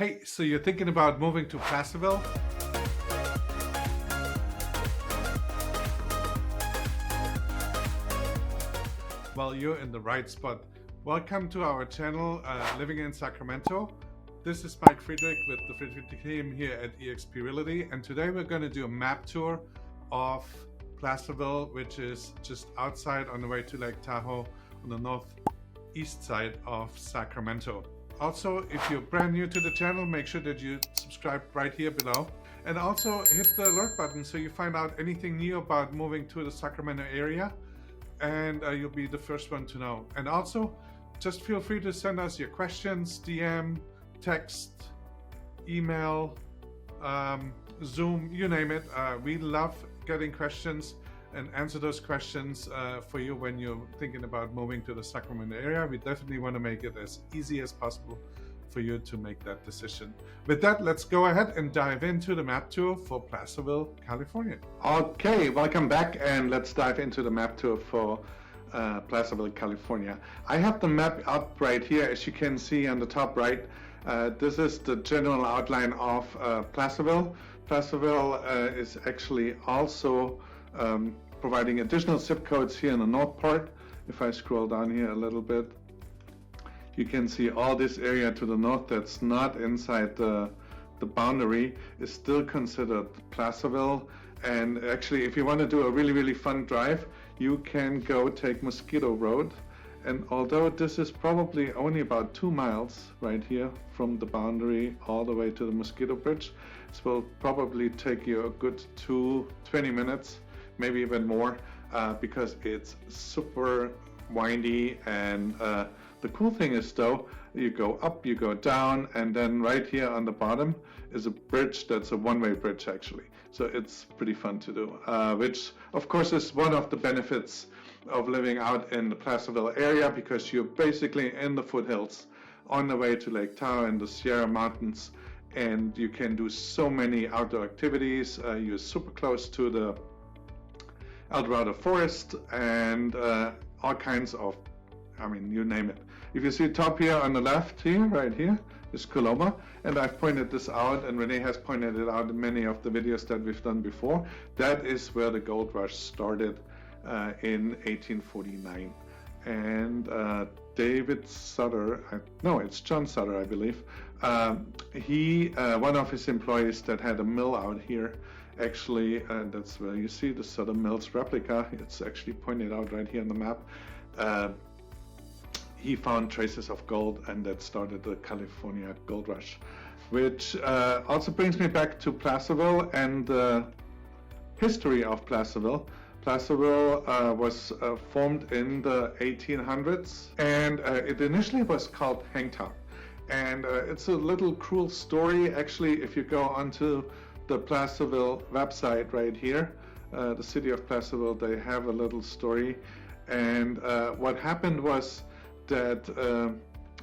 Hey, so you're thinking about moving to Placerville? Well, you're in the right spot. Welcome to our channel, Living in Sacramento. This is Mike Friedrich with the Friedrich team here at eXp Realty, and today we're going to do a map tour of Placerville, which is just outside on the way to Lake Tahoe on the northeast side of Sacramento. Also, if you're brand new to the channel, make sure that you subscribe right here below. And also hit the alert button so you find out anything new about moving to the Sacramento area. And you'll be the first one to know. And also, just feel free to send us your questions, DM, text, email, Zoom, you name it. We love getting questions and answer those questions for you when you're thinking about moving to the Sacramento area. We definitely want to make it as easy as possible for you to make that decision. With that, let's go ahead and dive into the map tour for Placerville, California. Okay, welcome back, and let's dive into the map tour for Placerville, California. I have the map up right here, as you can see on the top right. This is the general outline of Placerville. Placerville is actually also providing additional zip codes here in the north part. If I scroll down here a little bit, you can see all this area to the north that's not inside the boundary is still considered Placerville. And actually, if you want to do a really fun drive, you can go take Mosquito Road. And although this is probably only about 2 miles right here from the boundary all the way to the Mosquito Bridge, this will probably take you a good 20 minutes, maybe even more, because it's super windy. And the cool thing is, though, you go up, you go down, and then right here on the bottom is a bridge that's a one-way bridge, actually. So it's pretty fun to do, which of course is one of the benefits of living out in the Placerville area, because you're basically in the foothills on the way to Lake Tahoe and the Sierra Mountains, and you can do so many outdoor activities. You're super close to the El Dorado forest and all kinds of, I mean, you name it. If you see top here on the left here, right here, is Coloma, and I've pointed this out, and Renee has pointed it out in many of the videos that we've done before. That is where the gold rush started in 1849. And David Sutter, it's John Sutter, I believe. One of his employees that had a mill out here, actually, that's where you see the Sutter Mills replica. It's actually pointed out right here on the map. He found traces of gold, and that started the California gold rush, which also brings me back to Placerville and the history of Placerville. Placerville was formed in the 1800s, and it initially was called Hangtown. And it's a little cruel story, actually. If you go onto the Placerville website right here, the city of Placerville, they have a little story. And what happened was that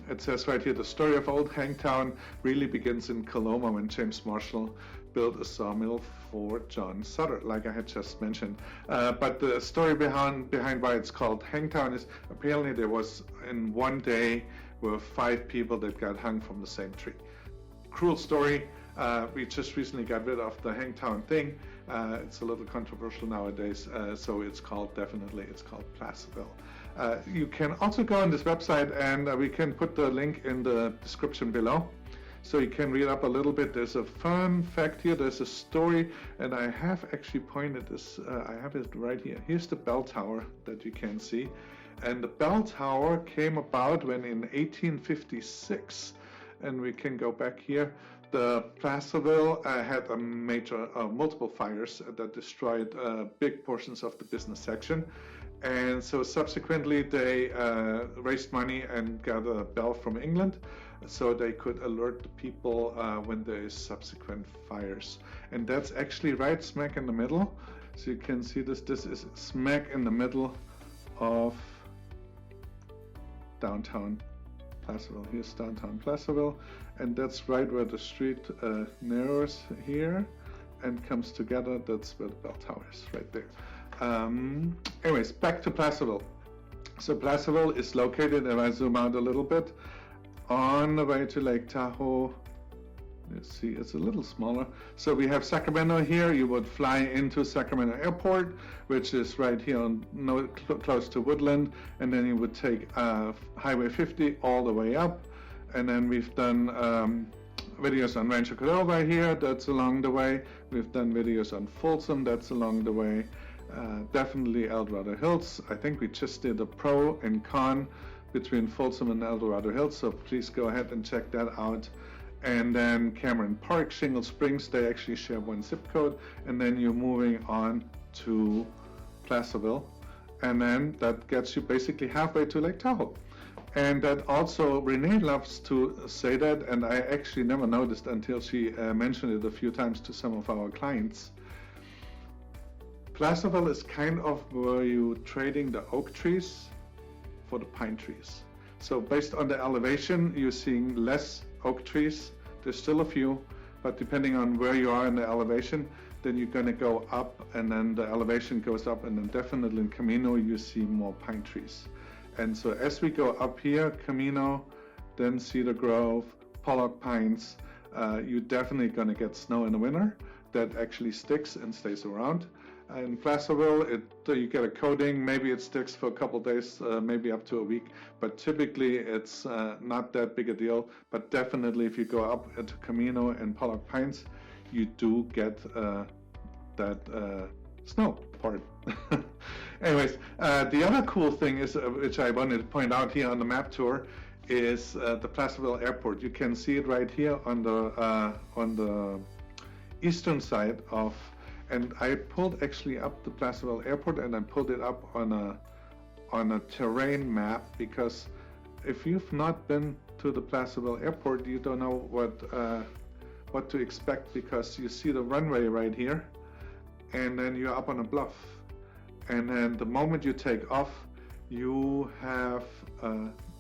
it says right here, the story of old Hangtown really begins in Coloma when James Marshall built a sawmill for John Sutter, like I had just mentioned. But the story behind why it's called Hangtown is apparently there was in one day were 5 people that got hung from the same tree. Cruel story. We just recently got rid of the Hangtown thing. It's a little controversial nowadays, so it's called Placerville. You can also go on this website, and we can put the link in the description below, so you can read up a little bit. There's a fun fact here. There's a story, and I have actually pointed this. I have it right here. Here's the bell tower that you can see, and the bell tower came about when in 1856, and we can go back here. The Placerville had a major, multiple fires that destroyed big portions of the business section. And so subsequently they raised money and got a bell from England so they could alert the people when there is subsequent fires. And that's actually right smack in the middle. So you can see this is smack in the middle of downtown Placerville. Here's downtown Placerville, and that's right where the street narrows here and comes together. That's where the bell tower is, right there. Anyways, back to Placerville. So Placerville is located, if I zoom out a little bit, on the way to Lake Tahoe You see, it's a little smaller. So we have Sacramento here. You would fly into Sacramento Airport, which is right here on close to Woodland, and then you would take Highway 50 all the way up. And then we've done videos on Rancho Cordova here. That's along the way. We've done videos on Folsom. That's along the way. Definitely El Dorado Hills. I think we just did a pro and con between Folsom and El Dorado Hills, so please go ahead and check that out. And then Cameron Park, Shingle Springs, they actually share one zip code. And then you're moving on to Placerville. And then that gets you basically halfway to Lake Tahoe. And that also, Renee loves to say that, and I actually never noticed until she mentioned it a few times to some of our clients. Placerville is kind of where you're trading the oak trees for the pine trees. So based on the elevation, you're seeing less oak trees. There's still a few, but depending on where you are in the elevation, then you're going to go up, and then the elevation goes up, and then definitely in Camino you see more pine trees. And so as we go up here, Camino, then Cedar Grove, Pollock Pines, you're definitely going to get snow in the winter that actually sticks and stays around. In Placerville, you get a coating, maybe it sticks for a couple days, maybe up to a week, but typically it's not that big a deal. But definitely if you go up into Camino and Pollock Pines, you do get that snow part. Anyways, the other cool thing is, which I wanted to point out here on the map tour, is the Placerville Airport. You can see it right here on the eastern side of. And I pulled actually up the Placerville Airport, and I pulled it up on a terrain map, because if you've not been to the Placerville Airport, you don't know what to expect, because you see the runway right here, and then you're up on a bluff, and then the moment you take off, you have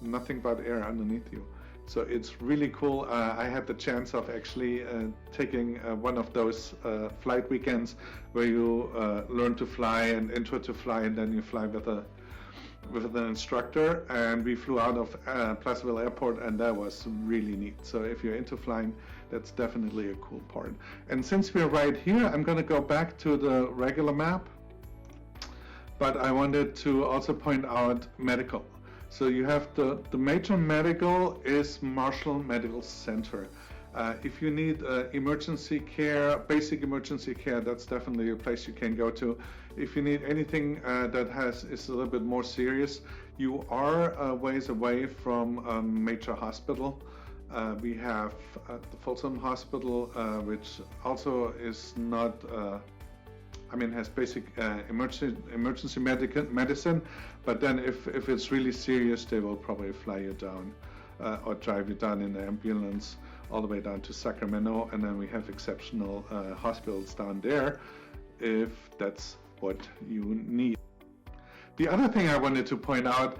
nothing but air underneath you. So it's really cool. I had the chance of actually taking one of those flight weekends where you learn to fly and intro to fly, and then you fly with an instructor. And we flew out of Placerville Airport, and that was really neat. So if you're into flying, that's definitely a cool part. And since we're right here, I'm going to go back to the regular map, but I wanted to also point out medical. So you have the major medical is Marshall Medical Center. If you need emergency care, basic emergency care, that's definitely a place you can go to. If you need anything that is a little bit more serious, you are a ways away from a major hospital. We have the Folsom Hospital, which also is not has basic emergency medicine, but then if it's really serious, they will probably fly you down or drive you down in the ambulance all the way down to Sacramento, and then we have exceptional hospitals down there if that's what you need. The other thing I wanted to point out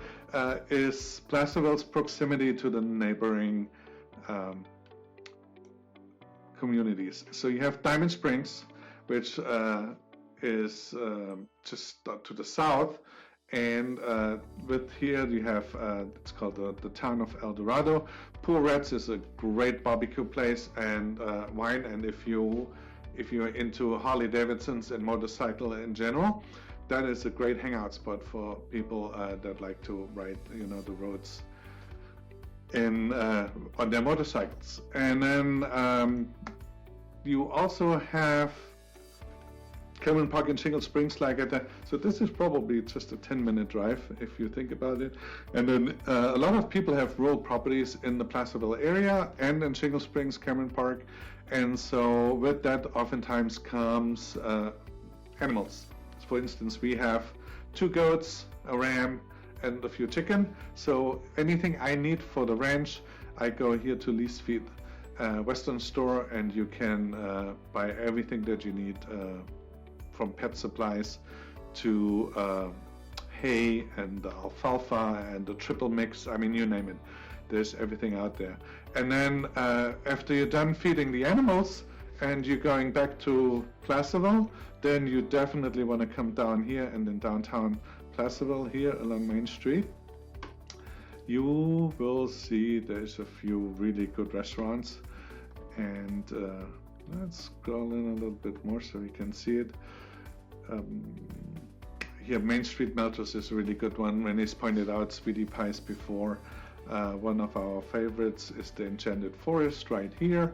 is Placerville's proximity to the neighboring communities. So you have Diamond Springs, which is just to the south, and with here you have it's called the town of El Dorado. Pool Rats is a great barbecue place and wine, and if you're into Harley Davidsons and motorcycle in general, that is a great hangout spot for people that like to ride the roads in on their motorcycles. And then you also have Cameron Park and Shingle Springs like that. So this is probably just a 10-minute drive if you think about it. And then a lot of people have rural properties in the Placerville area and in Shingle Springs, Cameron Park. And so with that oftentimes comes animals. For instance, we have 2 goats, a ram, and a few chicken. So anything I need for the ranch, I go here to Lease Feed Western Store, and you can buy everything that you need, from pet supplies to hay and alfalfa and the triple mix. I mean, you name it. There's everything out there. And then after you're done feeding the animals and you're going back to Placerville, then you definitely want to come down here, and in downtown Placerville here along Main Street, you will see there's a few really good restaurants. And And let's scroll in a little bit more so we can see it. Here, Main Street Melters is a really good one. Renee's pointed out Sweetie Pies before. One of our favorites is the Enchanted Forest right here.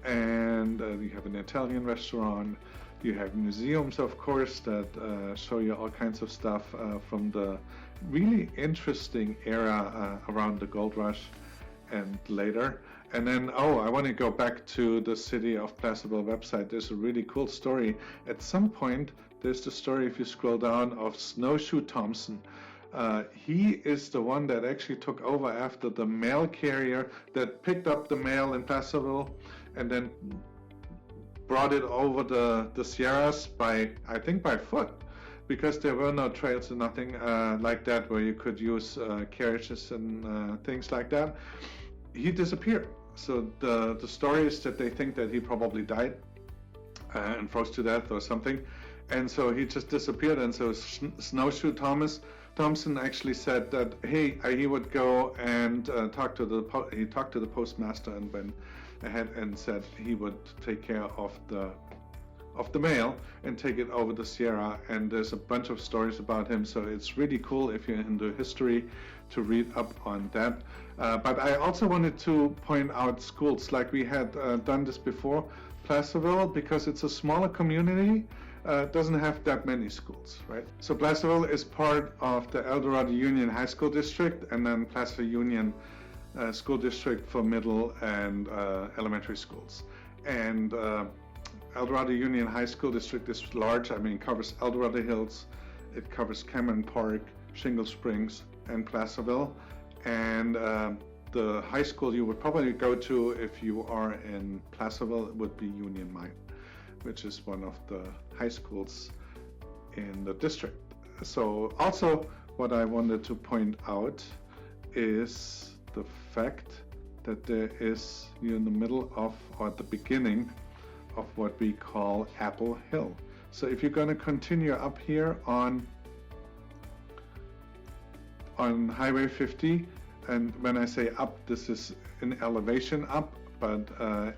And you have an Italian restaurant. You have museums, of course, that show you all kinds of stuff from the really interesting era around the gold rush and later. And then, I want to go back to the City of Placerville website. There's a really cool story. At some point, there's the story, if you scroll down, of Snowshoe Thomson. He is the one that actually took over after the mail carrier that picked up the mail in Placerville and then brought it over the Sierras by foot, because there were no trails and nothing like that where you could use carriages and things like that. He disappeared. So the story is that they think that he probably died and froze to death or something. And so he just disappeared. And so Snowshoe Thomson actually said that, hey, he would go and talk to the postmaster and went ahead and said he would take care of the mail and take it over the Sierra. And there's a bunch of stories about him. So it's really cool if you're into history to read up on that. But I also wanted to point out schools, like we had done this before. Placerville, because it's a smaller community, doesn't have that many schools, right? So Placerville is part of the El Dorado Union High School District, and then Placer Union School District for middle and elementary schools. And El Dorado Union High School District is large. I mean, it covers El Dorado Hills, it covers Cameron Park, Shingle Springs, and Placerville. And the high school you would probably go to if you are in Placerville would be Union Mine, which is one of the high schools in the district. So also what I wanted to point out is the fact that there is, you're in the middle of, or at the beginning of what we call Apple Hill. So if you're going to continue up here on Highway 50, and when I say up, this is in elevation up, but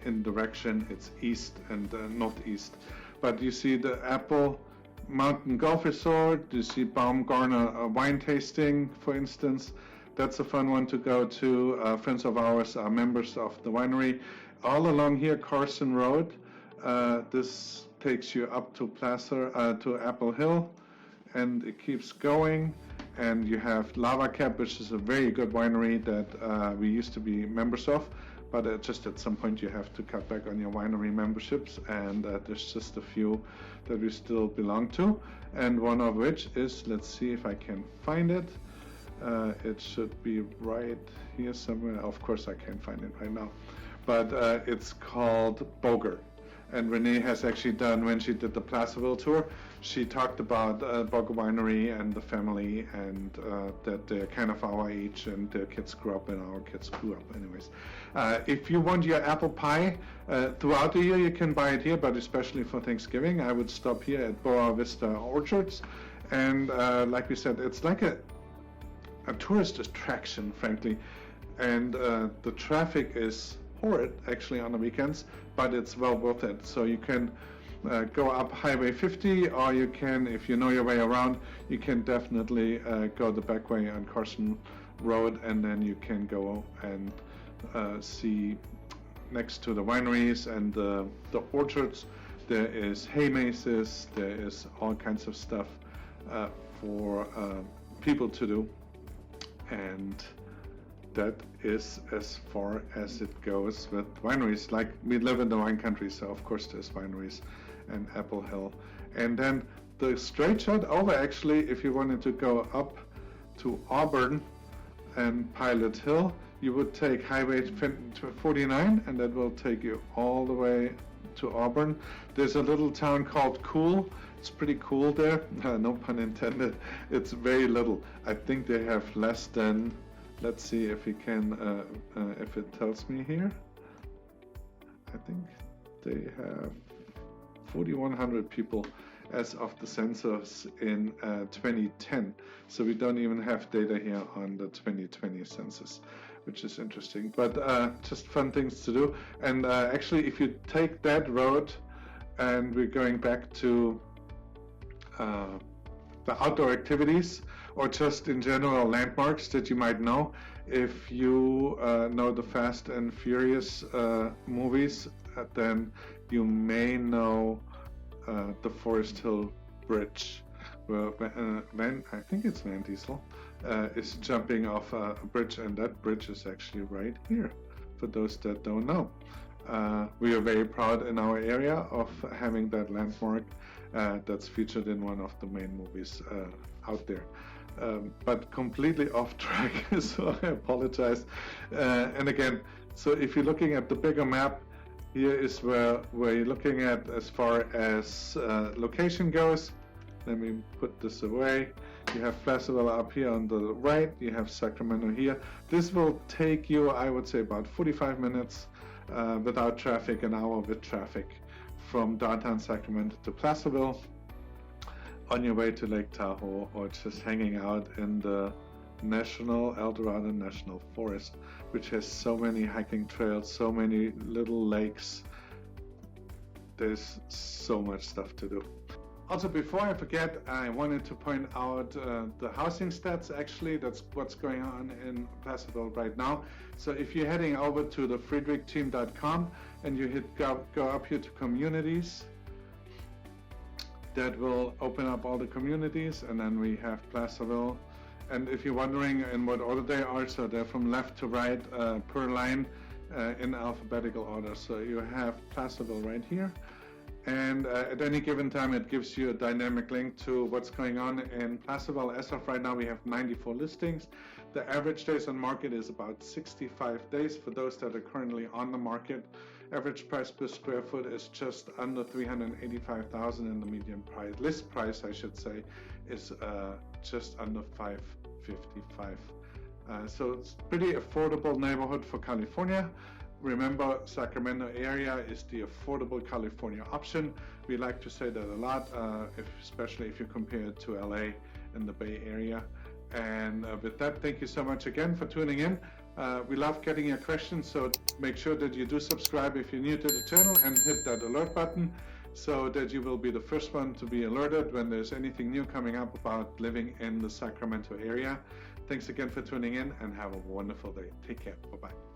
in direction it's east and northeast. But you see the Apple Mountain Golf Resort, you see Baumgartner wine tasting, for instance. That's a fun one to go to. Friends of ours are members of the winery. All along here, Carson Road, this takes you up to to Apple Hill, and it keeps going. And you have Lava Cap, which is a very good winery that we used to be members of, but just at some point you have to cut back on your winery memberships, and there's just a few that we still belong to, and one of which is, let's see if I can find it. It should be right here somewhere. Of course I can't find it right now, but it's called Boger. And Renee has actually done, when she did the Placerville tour, she talked about Boger Winery and the family, and that they're kind of our age, and their kids grew up and our kids grew up anyways. If you want your apple pie throughout the year, you can buy it here, but especially for Thanksgiving, I would stop here at Boa Vista Orchards. And like we said, it's like a tourist attraction, frankly. And the traffic is horrid actually on the weekends, but it's well worth it. So you can go up Highway 50, or you can, if you know your way around, you can definitely go the back way on Carson Road, and then you can go and see next to the wineries and the orchards. There is hay mazes, there is all kinds of stuff for people to do, and that is as far as it goes with wineries. Like, we live in the wine country, so of course there's wineries and Apple Hill. And then the straight shot over, actually, if you wanted to go up to Auburn and Pilot Hill, you would take Highway 49, and that will take you all the way to Auburn. There's a little town called Cool. It's pretty cool there. No pun intended. It's very little. I think they have less than, let's see if we can, if it tells me here. I think they have 4,100 people as of the census in 2010. So we don't even have data here on the 2020 census. which is interesting. But just fun things to do. And actually, if you take that road, and we're going back to the outdoor activities, or just in general landmarks that you might know. If you know the Fast and Furious movies, then you may know the Forest Hill Bridge, where I think it's Van Diesel, is jumping off a bridge, and that bridge is actually right here, for those that don't know. We are very proud in our area of having that landmark that's featured in one of the main movies out there. But completely off track, so I apologize. And again, so if you're looking at the bigger map, here is where you're looking at as far as location goes. Let me put this away. You have Placerville up here on the right, you have Sacramento here. This will take you, I would say, about 45 minutes without traffic, an hour with traffic, from downtown Sacramento to Placerville, on your way to Lake Tahoe, or just hanging out in the El Dorado National Forest, which has so many hiking trails, so many little lakes. There's so much stuff to do. Also, before I forget, I wanted to point out the housing stats. Actually, that's what's going on in Placerville right now. So if you're heading over to the friedrichteam.com and you hit go up here to communities, that will open up all the communities, and then we have Placerville. And if you're wondering in what order they are, so they're from left to right per line in alphabetical order. So you have Placerville right here. And at any given time, it gives you a dynamic link to what's going on in Placerville. As of right now, we have 94 listings. The average days on market is about 65 days for those that are currently on the market. Average price per square foot is just under $385,000, and the median price, list price, I should say, is just under $555,000. So it's pretty affordable neighborhood for California. Remember, Sacramento area is the affordable California option. We like to say that a lot, especially if you compare it to LA and the Bay Area. And with that, thank you so much again for tuning in. We love getting your questions, so make sure that you do subscribe if you're new to the channel, and hit that alert button so that you will be the first one to be alerted when there's anything new coming up about living in the Sacramento area. Thanks again for tuning in, and have a wonderful day. Take care. Bye-bye.